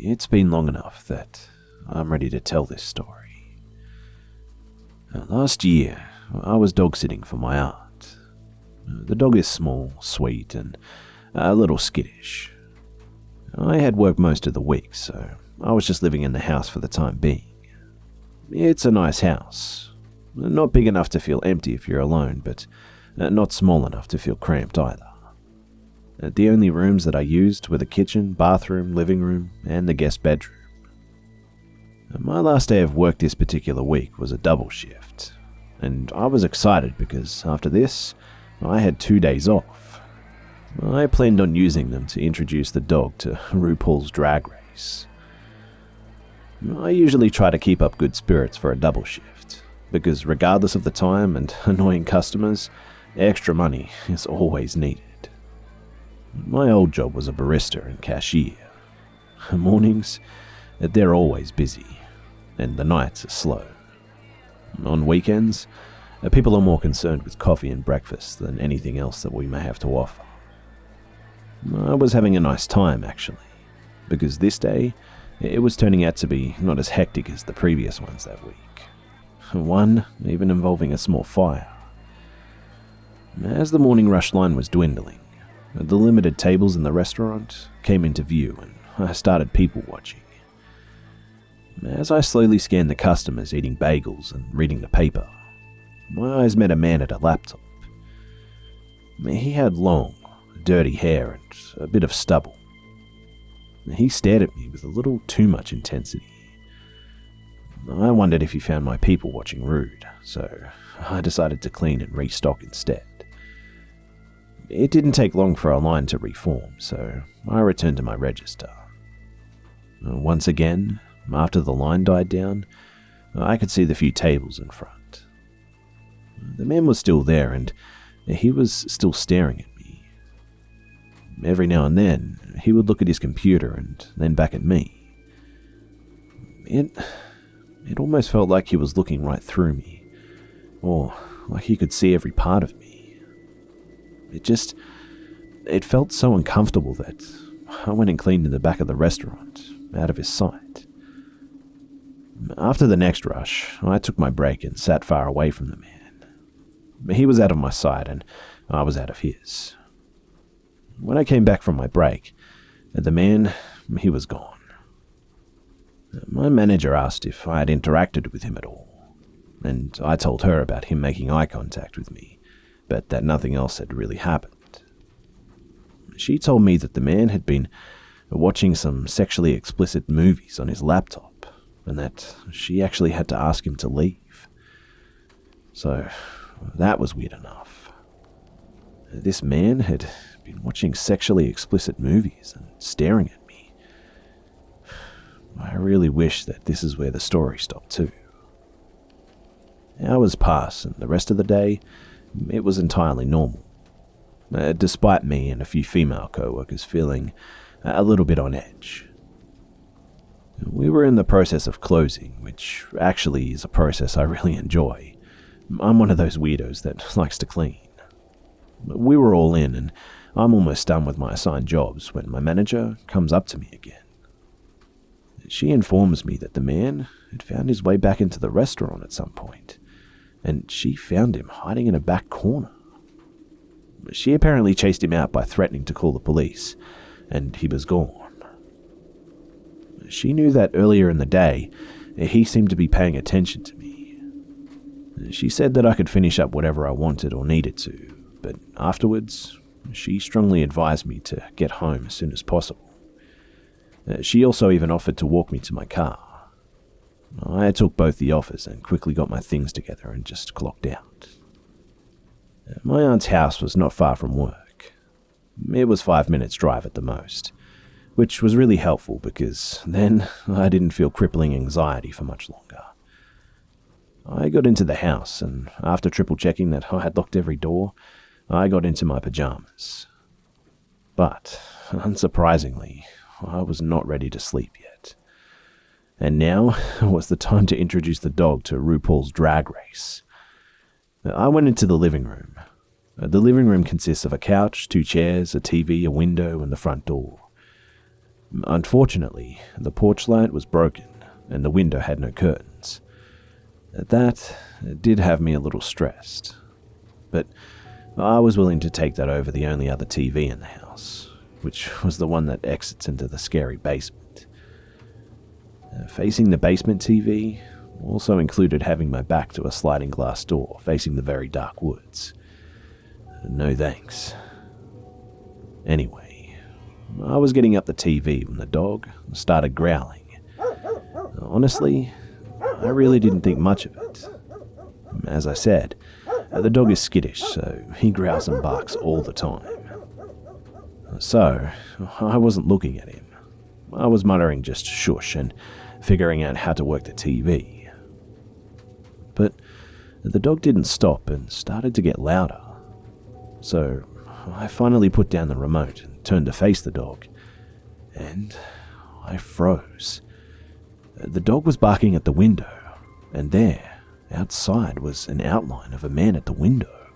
It's been long enough that I'm ready to tell this story. Last year, I was dog sitting for my aunt. The dog is small, sweet, and a little skittish. I had work most of the week, so I was just living in the house for the time being. It's a nice house. Not big enough to feel empty if you're alone, but not small enough to feel cramped either. The only rooms that I used were the kitchen, bathroom, living room, and the guest bedroom. My last day of work this particular week was a double shift, and I was excited because after this, I had 2 days off. I planned on using them to introduce the dog to RuPaul's Drag Race. I usually try to keep up good spirits for a double shift, because regardless of the time and annoying customers, extra money is always needed. My old job was a barista and cashier. Mornings, they're always busy, and the nights are slow. On weekends, people are more concerned with coffee and breakfast than anything else that we may have to offer. I was having a nice time, actually, because this day, it was turning out to be not as hectic as the previous ones that week. One even involving a small fire. As the morning rush line was dwindling, the limited tables in the restaurant came into view and I started people watching. As I slowly scanned the customers eating bagels and reading the paper, my eyes met a man at a laptop. He had long, dirty hair and a bit of stubble. He stared at me with a little too much intensity. I wondered if he found my people watching rude, so I decided to clean and restock instead. It didn't take long for our line to reform, so I returned to my register. Once again, after the line died down, I could see the few tables in front. The man was still there, and he was still staring at me. Every now and then, he would look at his computer and then back at me. It almost felt like he was looking right through me, or like he could see every part of me. It felt so uncomfortable that I went and cleaned in the back of the restaurant, out of his sight. After the next rush, I took my break and sat far away from the man. He was out of my sight and I was out of his. When I came back from my break, the man, he was gone. My manager asked if I had interacted with him at all, and I told her about him making eye contact with me, but that nothing else had really happened. She told me that the man had been watching some sexually explicit movies on his laptop, and that she actually had to ask him to leave. So, that was weird enough. This man had been watching sexually explicit movies and staring at me. I really wish that this is where the story stopped too. Hours passed, and the rest of the day, it was entirely normal, despite me and a few female co-workers feeling a little bit on edge. We were in the process of closing, which actually is a process I really enjoy. I'm one of those weirdos that likes to clean. We were all in, and I'm almost done with my assigned jobs when my manager comes up to me again. She informs me that the man had found his way back into the restaurant at some point, and she found him hiding in a back corner. She apparently chased him out by threatening to call the police, and he was gone. She knew that earlier in the day, he seemed to be paying attention to me. She said that I could finish up whatever I wanted or needed to, but afterwards, she strongly advised me to get home as soon as possible. She also even offered to walk me to my car. I took both the offers and quickly got my things together and just clocked out. My aunt's house was not far from work. It was 5 minutes drive at the most, which was really helpful because then I didn't feel crippling anxiety for much longer. I got into the house, and after triple checking that I had locked every door, I got into my pajamas. But, unsurprisingly, I was not ready to sleep yet. And now was the time to introduce the dog to RuPaul's Drag Race. I went into the living room. The living room consists of a couch, 2 chairs, a TV, a window, and the front door. Unfortunately, the porch light was broken and the window had no curtains. That did have me a little stressed, but I was willing to take that over the only other TV in the house, which was the one that exits into the scary basement. Facing the basement TV also included having my back to a sliding glass door facing the very dark woods. No thanks. Anyway, I was getting up the TV when the dog started growling. Honestly, I really didn't think much of it. As I said, the dog is skittish, so he growls and barks all the time. So, I wasn't looking at him. I was muttering just shush and figuring out how to work the TV. But the dog didn't stop and started to get louder. So, I finally put down the remote and turned to face the dog, and I froze. The dog was barking at the window, and there, outside, was an outline of a man at the window.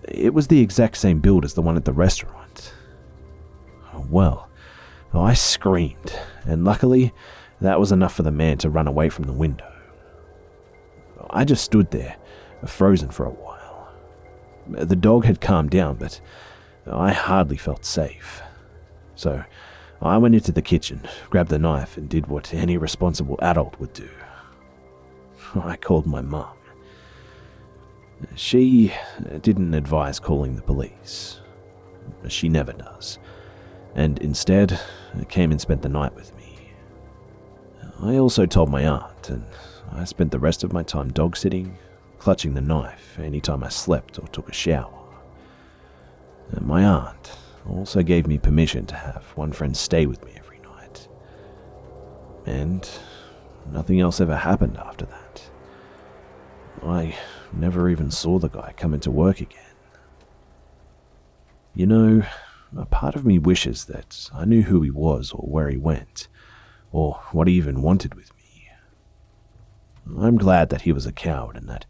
It was the exact same build as the one at the restaurant. Well, I screamed, and luckily, that was enough for the man to run away from the window. I just stood there, frozen for a while. The dog had calmed down, but I hardly felt safe. So I went into the kitchen, grabbed the knife, and did what any responsible adult would do. I called my mum. She didn't advise calling the police. She never does. And instead, came and spent the night with me. I also told my aunt, and I spent the rest of my time dog sitting, clutching the knife anytime I slept or took a shower. My aunt also gave me permission to have one friend stay with me every night. And nothing else ever happened after that. I never even saw the guy come into work again. You know, a part of me wishes that I knew who he was or where he went, or what he even wanted with me. I'm glad that he was a coward and that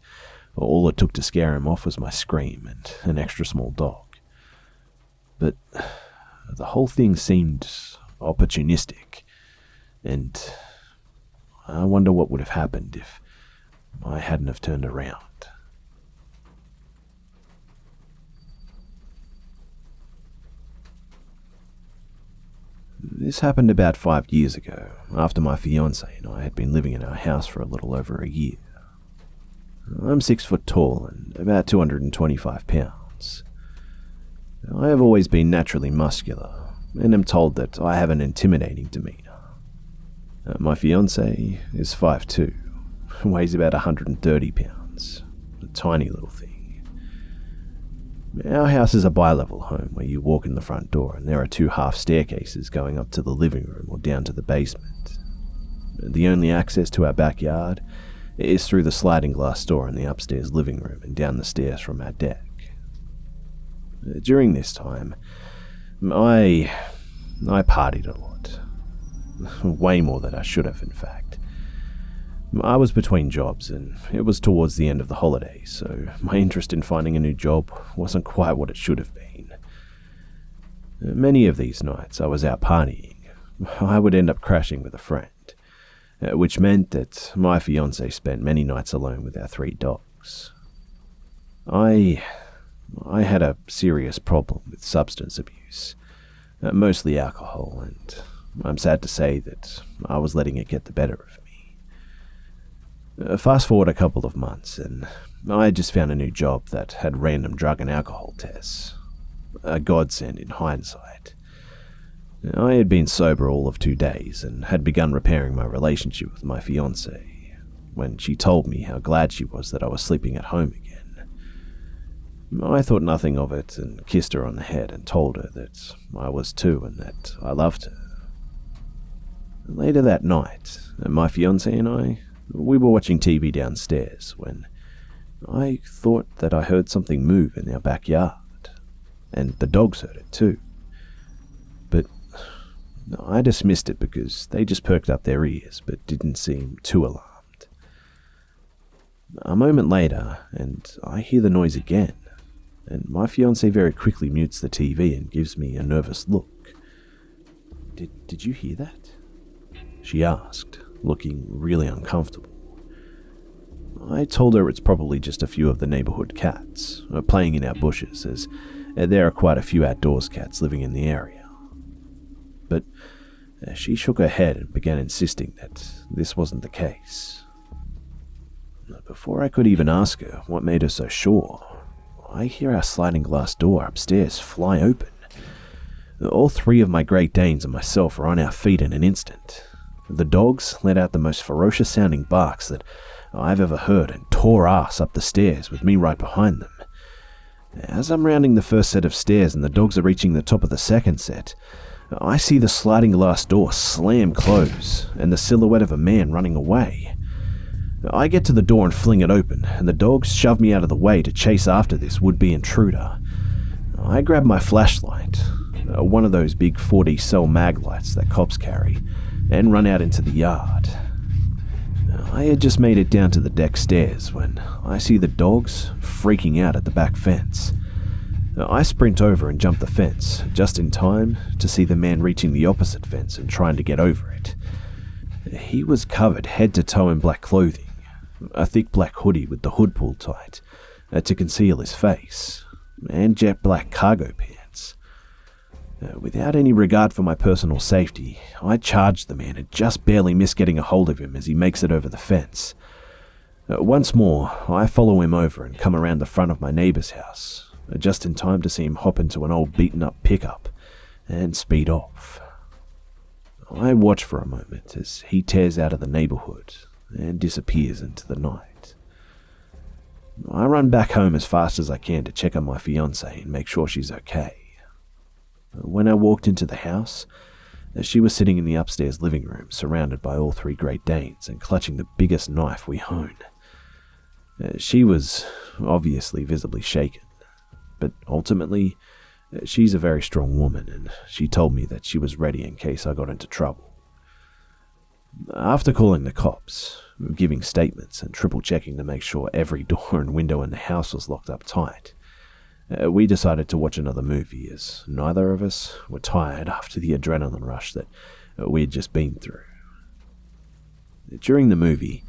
all it took to scare him off was my scream and an extra small dog. But the whole thing seemed opportunistic, and I wonder what would have happened if I hadn't have turned around. This happened about 5 years ago, after my fiancée and I had been living in our house for a little over a year. I'm 6 foot tall and about 225 pounds. I have always been naturally muscular, and am told that I have an intimidating demeanor. My fiancée is 5'2", weighs about 130 pounds, a tiny little thing. Our house is a bi-level home where you walk in the front door and there are 2 half staircases going up to the living room or down to the basement. The only access to our backyard is through the sliding glass door in the upstairs living room and down the stairs from our deck. During this time, I partied a lot. Way more than I should have, in fact. I was between jobs, and it was towards the end of the holidays, so my interest in finding a new job wasn't quite what it should have been. Many of these nights I was out partying. I would end up crashing with a friend, which meant that my fiancée spent many nights alone with our 3 dogs. I had a serious problem with substance abuse, mostly alcohol, and I'm sad to say that I was letting it get the better of me. Fast forward a couple of months, and I had just found a new job that had random drug and alcohol tests. A godsend in hindsight. I had been sober all of 2 days and had begun repairing my relationship with my fiancée when she told me how glad she was that I was sleeping at home again. I thought nothing of it and kissed her on the head and told her that I was too and that I loved her. Later that night, my fiancée and we were watching TV downstairs when I thought that I heard something move in our backyard, and the dogs heard it too. But I dismissed it because they just perked up their ears but didn't seem too alarmed. A moment later, and I hear the noise again, and my fiancée very quickly mutes the TV and gives me a nervous look. Did you hear that?" she asked, looking really uncomfortable. I told her it's probably just a few of the neighborhood cats playing in our bushes, as there are quite a few outdoors cats living in the area. But she shook her head and began insisting that this wasn't the case. Before I could even ask her what made her so sure, I hear our sliding glass door upstairs fly open. All three of my Great Danes and myself are on our feet in an instant. The dogs let out the most ferocious sounding barks that I've ever heard and tore ass up the stairs with me right behind them. As I'm rounding the first set of stairs and the dogs are reaching the top of the second set, I see the sliding glass door slam close and the silhouette of a man running away. I get to the door and fling it open, and the dogs shove me out of the way to chase after this would-be intruder. I grab my flashlight, one of those big 4D cell mag lights that cops carry, and run out into the yard. I had just made it down to the deck stairs when I see the dogs freaking out at the back fence. I sprint over and jump the fence, just in time to see the man reaching the opposite fence and trying to get over it. He was covered head to toe in black clothing, a thick black hoodie with the hood pulled tight to conceal his face, and jet black cargo pants. Without any regard for my personal safety, I charge the man and just barely miss getting a hold of him as he makes it over the fence. Once more, I follow him over and come around the front of my neighbor's house, just in time to see him hop into an old beaten-up pickup and speed off. I watch for a moment as he tears out of the neighborhood and disappears into the night. I run back home as fast as I can to check on my fiancée and make sure she's okay. When I walked into the house, she was sitting in the upstairs living room, surrounded by all three Great Danes and clutching the biggest knife we own. She was obviously visibly shaken, but ultimately, she's a very strong woman, and she told me that she was ready in case I got into trouble. After calling the cops, giving statements, and triple-checking to make sure every door and window in the house was locked up tight, we decided to watch another movie, as neither of us were tired after the adrenaline rush that we had just been through. During the movie,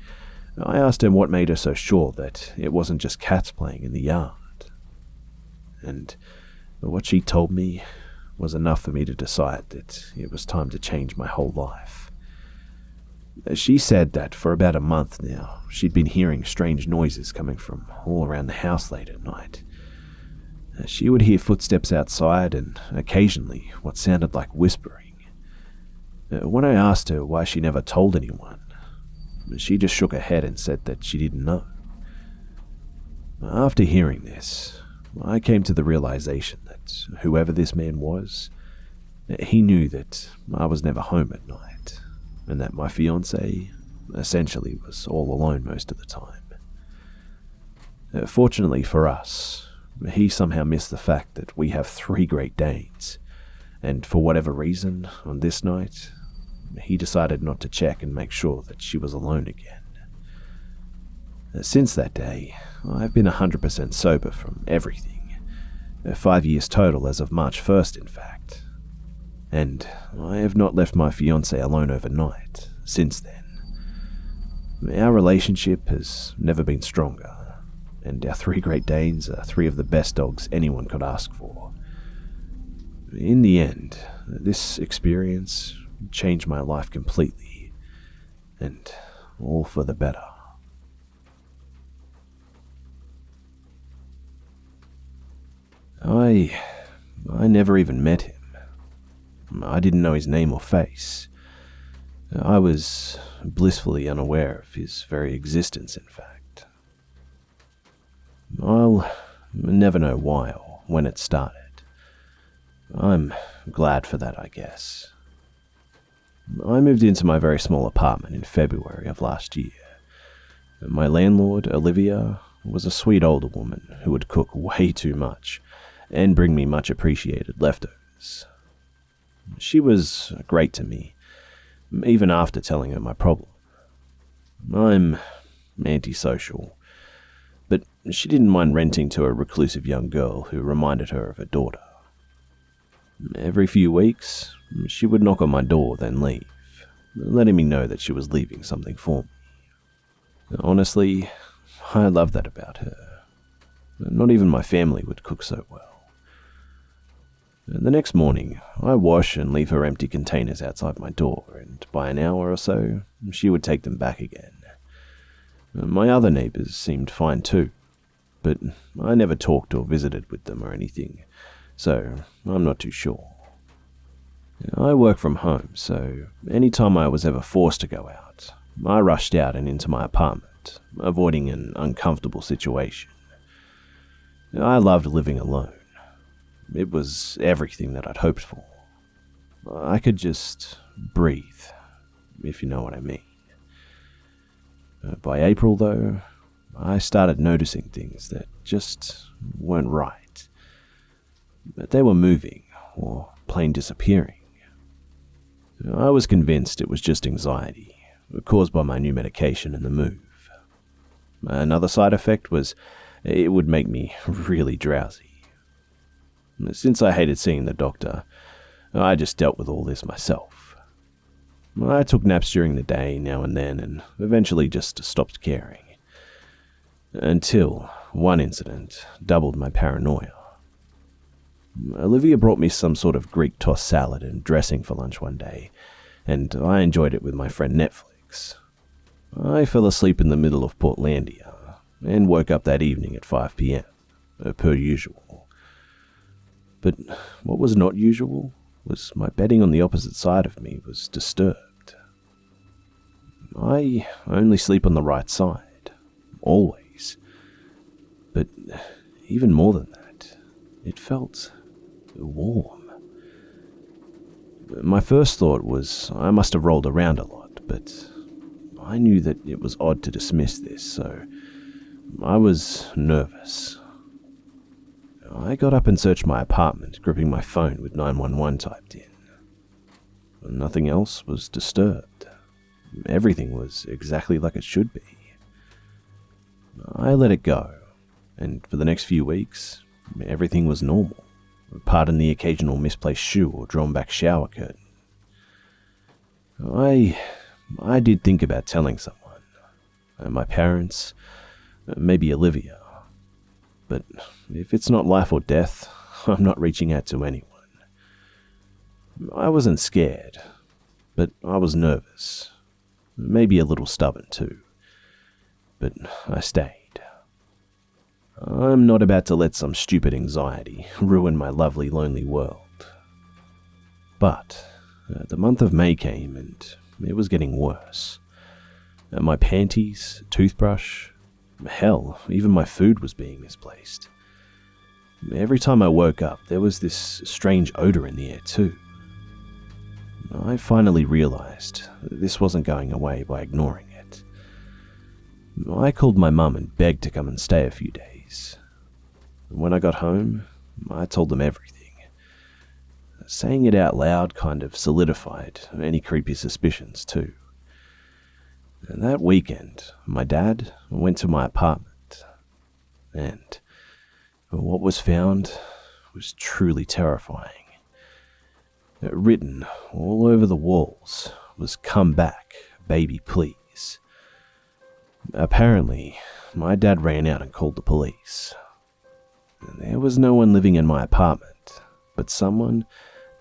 I asked her what made her so sure that it wasn't just cats playing in the yard. And what she told me was enough for me to decide that it was time to change my whole life. She said that for about a month now, she'd been hearing strange noises coming from all around the house late at night. She would hear footsteps outside and occasionally what sounded like whispering. When I asked her why she never told anyone, she just shook her head and said that she didn't know. After hearing this, I came to the realization that whoever this man was, he knew that I was never home at night, and that my fiancée essentially was all alone most of the time. Fortunately for us, he somehow missed the fact that we have three Great Danes, and for whatever reason, on this night, he decided not to check and make sure that she was alone again. Since that day, I've been 100% sober from everything. 5 years total as of March 1st, in fact. And I have not left my fiancée alone overnight since then. Our relationship has never been stronger, and our three Great Danes are three of the best dogs anyone could ask for. In the end, this experience changed my life completely, and all for the better. I never even met him. I didn't know his name or face. I was blissfully unaware of his very existence, in fact. I'll never know why or when it started. I'm glad for that, I guess. I moved into my very small apartment in February of last year. My landlord, Olivia, was a sweet older woman who would cook way too much and bring me much appreciated leftovers. She was great to me, even after telling her my problem. I'm antisocial, but she didn't mind renting to a reclusive young girl who reminded her of her daughter. Every few weeks, she would knock on my door, then leave, letting me know that she was leaving something for me. Honestly, I loved that about her. Not even my family would cook so well. The next morning, I wash and leave her empty containers outside my door, and by an hour or so, she would take them back again. My other neighbors seemed fine too, but I never talked or visited with them or anything, so I'm not too sure. I work from home, so any time I was ever forced to go out, I rushed out and into my apartment, avoiding an uncomfortable situation. I loved living alone. It was everything that I'd hoped for. I could just breathe, if you know what I mean. By April, though, I started noticing things that just weren't right. They were moving, or plain disappearing. I was convinced it was just anxiety, caused by my new medication and the move. Another side effect was it would make me really drowsy. Since I hated seeing the doctor, I just dealt with all this myself. I took naps during the day now and then and eventually just stopped caring. Until one incident doubled my paranoia. Olivia brought me some sort of Greek tossed salad and dressing for lunch one day, and I enjoyed it with my friend Netflix. I fell asleep in the middle of Portlandia and woke up that evening at 5 p.m, per usual. But what was not usual was my bedding on the opposite side of me was disturbed. I only sleep on the right side, always. But even more than that, it felt warm. My first thought was I must have rolled around a lot, but I knew that it was odd to dismiss this, so I was nervous. I got up and searched my apartment, gripping my phone with 911 typed in. Nothing else was disturbed. Everything was exactly like it should be. I let it go, and for the next few weeks, everything was normal. Pardon the occasional misplaced shoe or drawn back shower curtain. I did think about telling someone. My parents, maybe Olivia. But if it's not life or death, I'm not reaching out to anyone. I wasn't scared, but I was nervous. Maybe a little stubborn too. But I stayed. I'm not about to let some stupid anxiety ruin my lovely, lonely world. But the month of May came and it was getting worse. My panties, toothbrush, hell, even my food was being misplaced. Every time I woke up, there was this strange odor in the air too. I finally realized this wasn't going away by ignoring it. I called my mum and begged to come and stay a few days. When I got home, I told them everything. Saying it out loud kind of solidified any creepy suspicions too. And that weekend, my dad went to my apartment, and what was found was truly terrifying. Written all over the walls was "Come back, baby, please." Apparently, my dad ran out and called the police. There was no one living in my apartment, but someone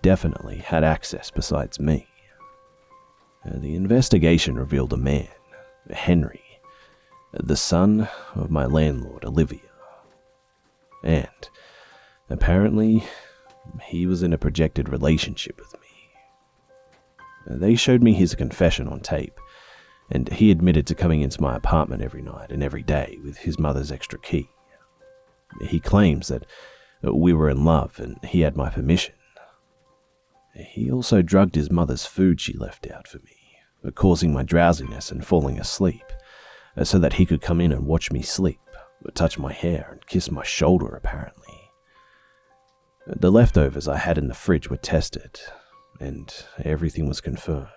definitely had access besides me. The investigation revealed a man, Henry, the son of my landlord, Olivia. And apparently, he was in a projected relationship with me. They showed me his confession on tape, and he admitted to coming into my apartment every night and every day with his mother's extra key. He claims that we were in love and he had my permission. He also drugged his mother's food she left out for me, causing my drowsiness and falling asleep, so that he could come in and watch me sleep, touch my hair and kiss my shoulder apparently. The leftovers I had in the fridge were tested, and everything was confirmed.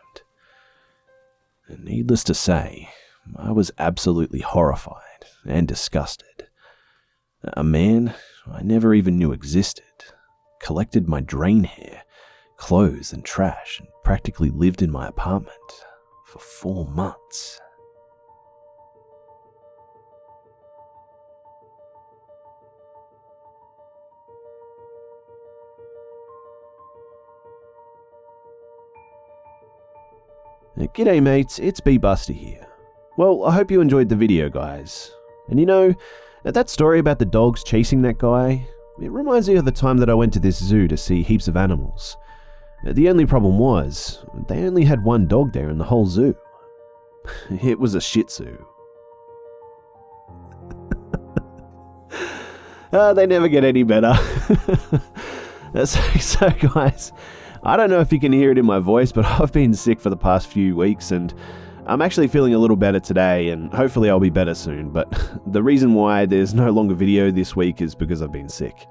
Needless to say, I was absolutely horrified and disgusted. A man I never even knew existed collected my drain hair, clothes and trash, and practically lived in my apartment for 4 months. G'day mates, it's Busta here. Well, I hope you enjoyed the video, guys. And you know, that story about the dogs chasing that guy, it reminds me of the time that I went to this zoo to see heaps of animals. The only problem was, they only had one dog there in the whole zoo. It was a Shih Tzu. They never get any better. So guys, I don't know if you can hear it in my voice, but I've been sick for the past few weeks and I'm actually feeling a little better today and hopefully I'll be better soon. But the reason why there's no longer video this week is because I've been sick.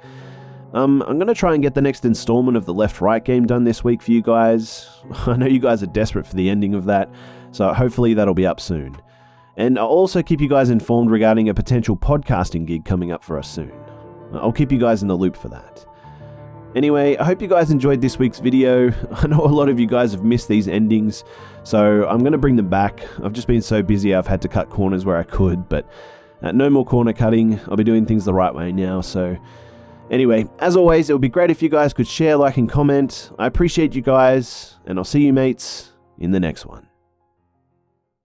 I'm going to try and get the next installment of the left-right game done this week for you guys. I know you guys are desperate for the ending of that, so hopefully that'll be up soon. And I'll also keep you guys informed regarding a potential podcasting gig coming up for us soon. I'll keep you guys in the loop for that. Anyway, I hope you guys enjoyed this week's video. I know a lot of you guys have missed these endings, so I'm going to bring them back. I've just been so busy I've had to cut corners where I could, but no more corner cutting. I'll be doing things the right way now, so... Anyway, as always, it would be great if you guys could share, like, and comment. I appreciate you guys, and I'll see you mates in the next one.